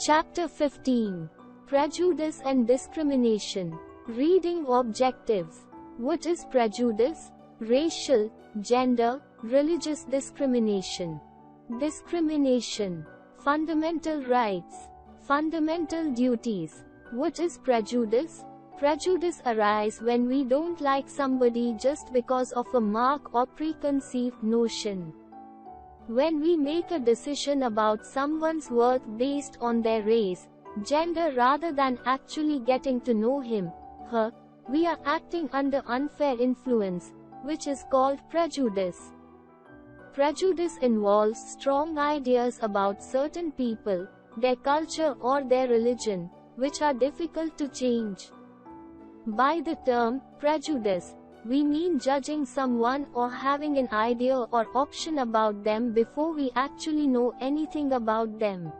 Chapter 15. Prejudice and Discrimination. Reading objectives. What is prejudice? Racial, gender, religious discrimination. Discrimination. Fundamental rights. Fundamental duties. What is prejudice? Prejudice arises when we don't like somebody just because of a mark or preconceived notion. When we make a decision about someone's worth based on their race, gender rather than actually getting to know him, her, we are acting under unfair influence, which is called prejudice. Prejudice involves strong ideas about certain people, their culture or their religion, which are difficult to change. By the term prejudice, we mean judging someone or having an idea or option about them before we actually know anything about them.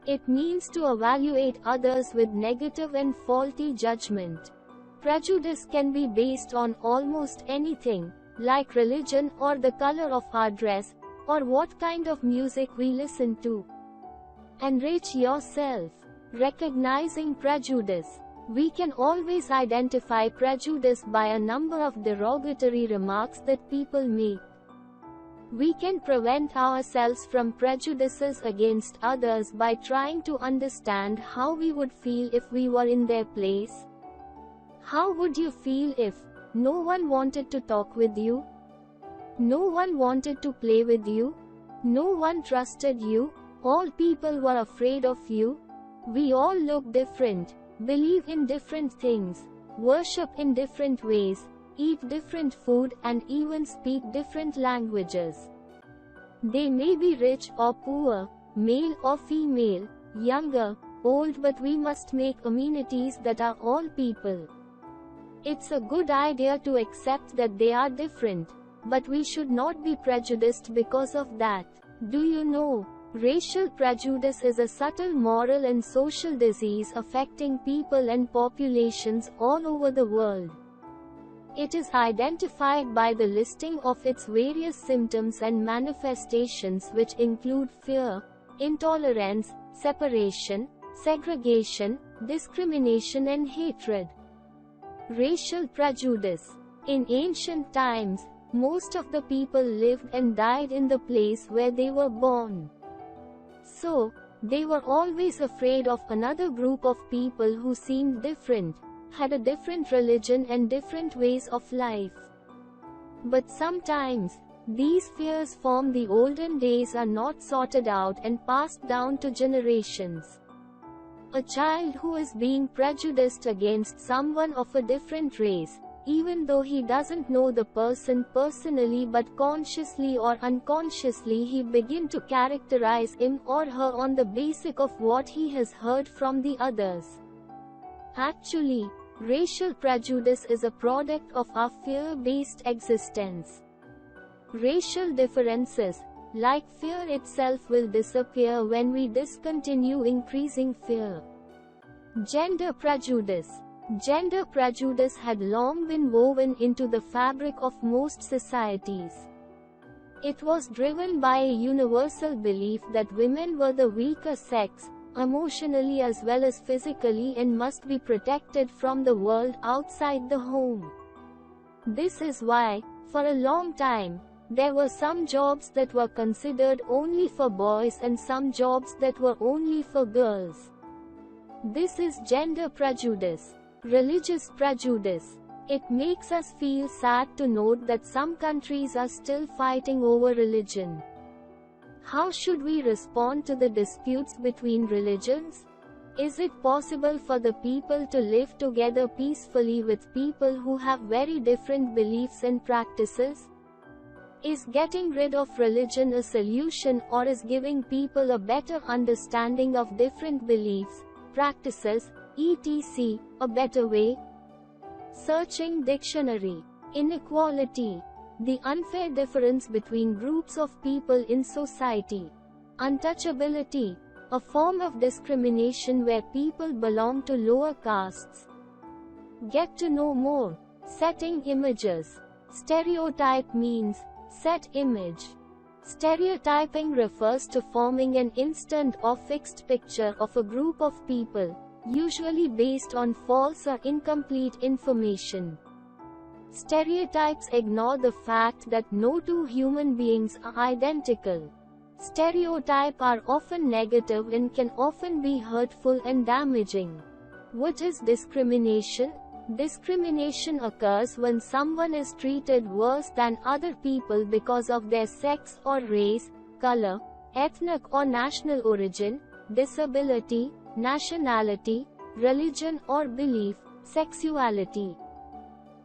It means to evaluate others with negative and faulty judgment. Prejudice can be based on almost anything, like religion or the color of our dress, or what kind of music we listen to. Enrich yourself. Recognizing prejudice. We can always identify prejudice by a number of derogatory remarks that people make. We can prevent ourselves from prejudices against others by trying to understand how we would feel if we were in their place. How would you feel if no one wanted to talk with you? No one wanted to play with you? No one trusted you? All people were afraid of you? We all look different, believe in different things, worship in different ways, eat different food and even speak different languages. They may be rich or poor, male or female, younger, old, but we must make amenities that are all people. It's a good idea to accept that they are different, but we should not be prejudiced because of that. Do you know? Racial prejudice is a subtle moral and social disease affecting people and populations all over the world. It is identified by the listing of its various symptoms and manifestations, which include fear, intolerance, separation, segregation, discrimination and hatred. Racial prejudice. In ancient times, most of the people lived and died in the place where they were born. So, they were always afraid of another group of people who seemed different, had a different religion and different ways of life. But sometimes, these fears from the olden days are not sorted out and passed down to generations. A child who is being prejudiced against someone of a different race, even though he doesn't know the person personally but consciously or unconsciously he begins to characterize him or her on the basis of what he has heard from the others. Actually, racial prejudice is a product of our fear-based existence. Racial differences, like fear itself, will disappear when we discontinue increasing fear. Gender prejudice. Gender prejudice had long been woven into the fabric of most societies. It was driven by a universal belief that women were the weaker sex, emotionally as well as physically, and must be protected from the world outside the home. This is why, for a long time, there were some jobs that were considered only for boys and some jobs that were only for girls. This is gender prejudice. Religious prejudice. It makes us feel sad to note that some countries are still fighting over religion. How should we respond to the disputes between religions? Is it possible for the people to live together peacefully with people who have very different beliefs and practices? Is getting rid of religion a solution, or is giving people a better understanding of different beliefs, practices, etc., a better way? Searching dictionary. Inequality. The unfair difference between groups of people in society. Untouchability. A form of discrimination where people belong to lower castes. Get to know more. Setting images. Stereotype means set image. Stereotyping refers to forming an instant or fixed picture of a group of people, usually based on false or incomplete information. Stereotypes ignore the fact that no two human beings are identical. Stereotypes are often negative and can often be hurtful and damaging. What is discrimination? Discrimination occurs when someone is treated worse than other people because of their sex or race, color, ethnic or national origin, disability, nationality, religion or belief, sexuality.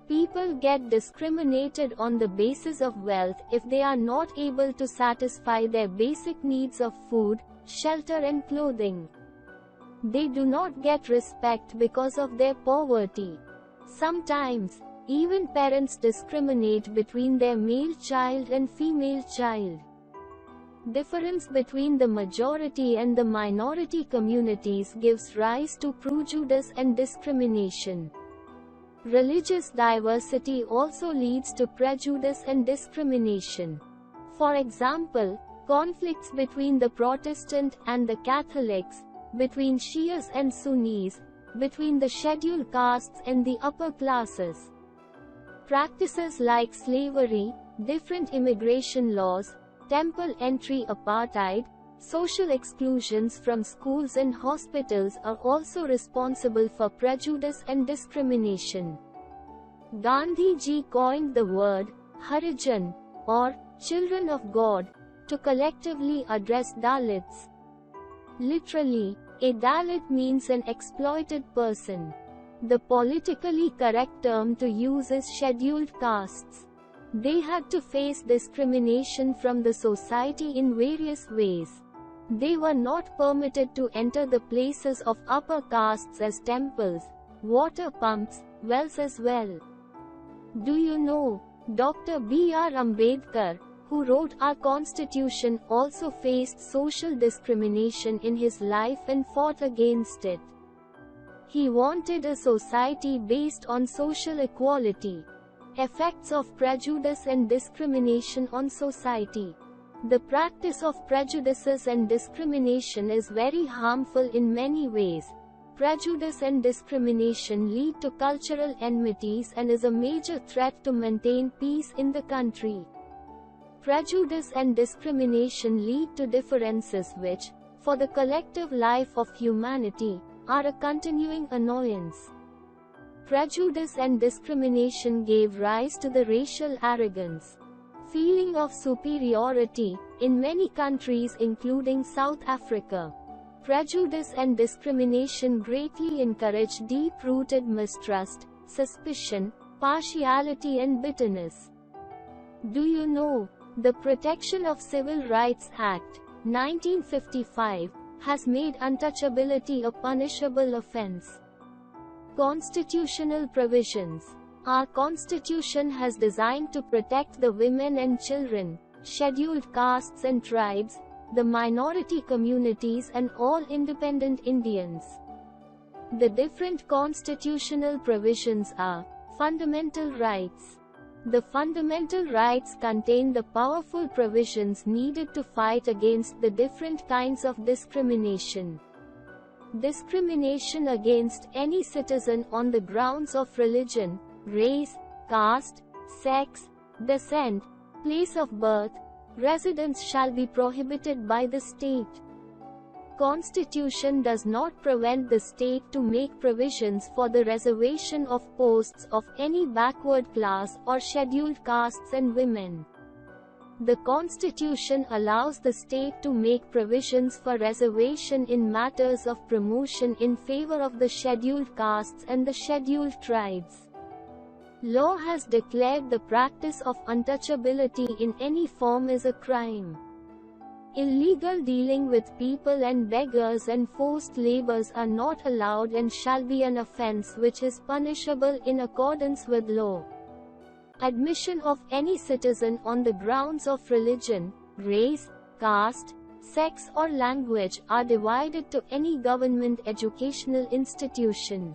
People get discriminated on the basis of wealth if they are not able to satisfy their basic needs of food, shelter and clothing. They do not get respect because of their poverty. Sometimes, even parents discriminate between their male child and female child. Difference between the majority and the minority communities gives rise to prejudice and discrimination. Religious diversity also leads to prejudice and discrimination. For example, conflicts between the Protestant and the Catholics, between Shias and Sunnis, between the scheduled castes and the upper classes. Practices like slavery, different immigration laws, temple entry apartheid, social exclusions from schools and hospitals are also responsible for prejudice and discrimination. Gandhi ji coined the word Harijan, or children of God, to collectively address Dalits. Literally, a Dalit means an exploited person. The politically correct term to use is scheduled castes. They had to face discrimination from the society in various ways. They were not permitted to enter the places of upper castes as temples, water pumps, wells as well. Do you know, Dr. B.R. Ambedkar, who wrote our constitution, also faced social discrimination in his life and fought against it. He wanted a society based on social equality. Effects of prejudice and discrimination on society. The practice of prejudices and discrimination is very harmful in many ways. Prejudice and discrimination lead to cultural enmities and is a major threat to maintain peace in the country. Prejudice and discrimination lead to differences which, for the collective life of humanity, are a continuing annoyance. Prejudice and discrimination gave rise to the racial arrogance, feeling of superiority, in many countries including South Africa. Prejudice and discrimination greatly encourage deep-rooted mistrust, suspicion, partiality and bitterness. Do you know, the Protection of Civil Rights Act, 1955, has made untouchability a punishable offense. Constitutional provisions. Our Constitution has designed to protect the women and children, scheduled castes and tribes, the minority communities and all independent Indians. The different constitutional provisions are fundamental rights. The fundamental rights contain the powerful provisions needed to fight against the different kinds of discrimination. Discrimination against any citizen on the grounds of religion, race, caste, sex, descent, place of birth, residence shall be prohibited by the state. Constitution does not prevent the state to make provisions for the reservation of posts of any backward class or scheduled castes and women. The Constitution allows the state to make provisions for reservation in matters of promotion in favor of the scheduled castes and the scheduled tribes. Law has declared the practice of untouchability in any form is a crime. Illegal dealing with people and beggars and forced labors are not allowed and shall be an offense which is punishable in accordance with law. Admission of any citizen on the grounds of religion, race, caste, sex or language are divided to any government educational institution.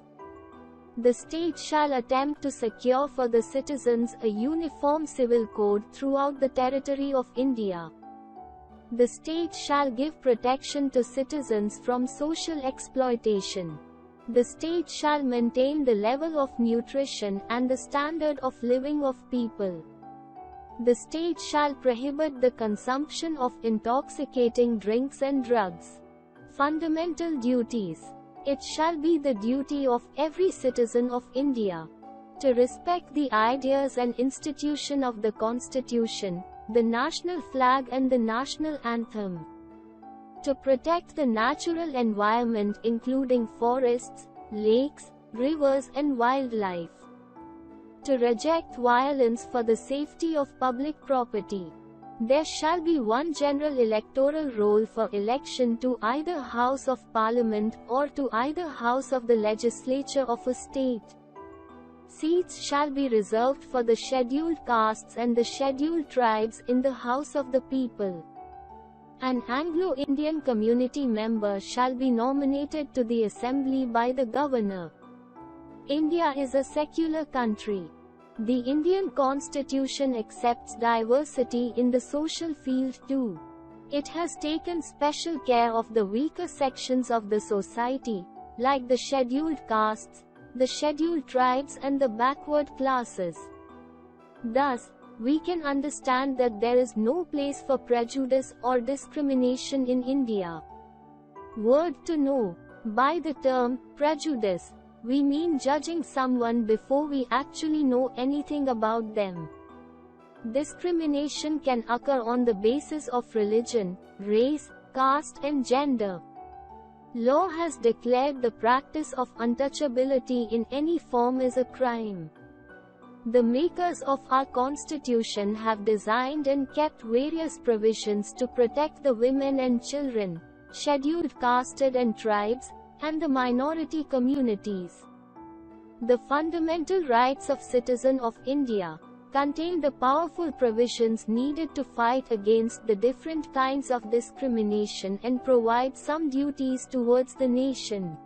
The state shall attempt to secure for the citizens a uniform civil code throughout the territory of India. The state shall give protection to citizens from social exploitation. The state shall maintain the level of nutrition and the standard of living of people. The state shall prohibit the consumption of intoxicating drinks and drugs. Fundamental duties. It shall be the duty of every citizen of India to respect the ideas and institution of the Constitution, the national flag and the national anthem. To protect the natural environment including forests, lakes, rivers and wildlife. To reject violence for the safety of public property. There shall be one general electoral roll for election to either House of Parliament or to either House of the Legislature of a state. Seats shall be reserved for the scheduled castes and the scheduled tribes in the House of the People. An Anglo-Indian community member shall be nominated to the Assembly by the Governor. India is a secular country. The Indian Constitution accepts diversity in the social field too. It has taken special care of the weaker sections of the society, like the scheduled castes, the scheduled tribes and the backward classes. Thus, we can understand that there is no place for prejudice or discrimination in India. Word to know. By the term prejudice, we mean judging someone before we actually know anything about them. Discrimination can occur on the basis of religion, race, caste and gender. Law has declared the practice of untouchability in any form as a crime. The makers of our Constitution have designed and kept various provisions to protect the women and children, scheduled casted and tribes, and the minority communities. The fundamental rights of citizens of India contain the powerful provisions needed to fight against the different kinds of discrimination and provide some duties towards the nation.